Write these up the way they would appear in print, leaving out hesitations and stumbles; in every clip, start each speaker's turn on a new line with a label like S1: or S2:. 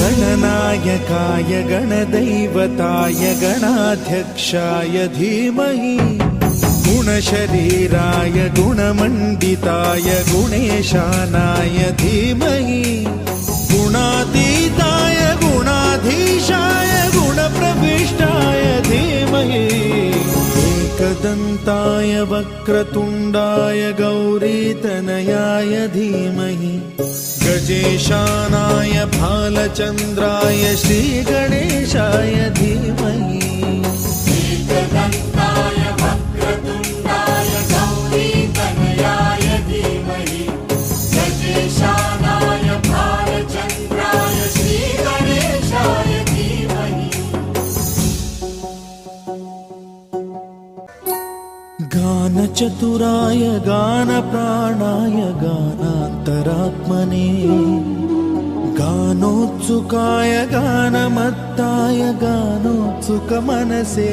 S1: गणनायकाय गणदैवताय गणाध्यक्षाय धीमहि गुणशरीराय गुणमण्डिताय गुणेशानाय धीमहि गुणातीताय गुणाधीशाय गुणप्रविष्टाय धीमहि एकदन्ताय वक्रतुण्डाय गौरीतनयाय धीमहि गजेशानाय भालचन्द्राय श्रीगणेशाय धीमहि
S2: एकदन्ताय वक्रतुण्डाय गौरीतनयाय धीमहि गजेशानाय भालचन्द्राय श्रीगणेशाय धीमहि
S1: गानचतुराय गानप्राणाय गानान्तरात्मने गानोत्सुकाय गानमत्ताय गानोत्सुकमनसे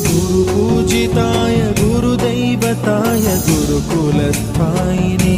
S1: गुरुपूजिताय गुरुदैवताय गुरुकुलस्थायिने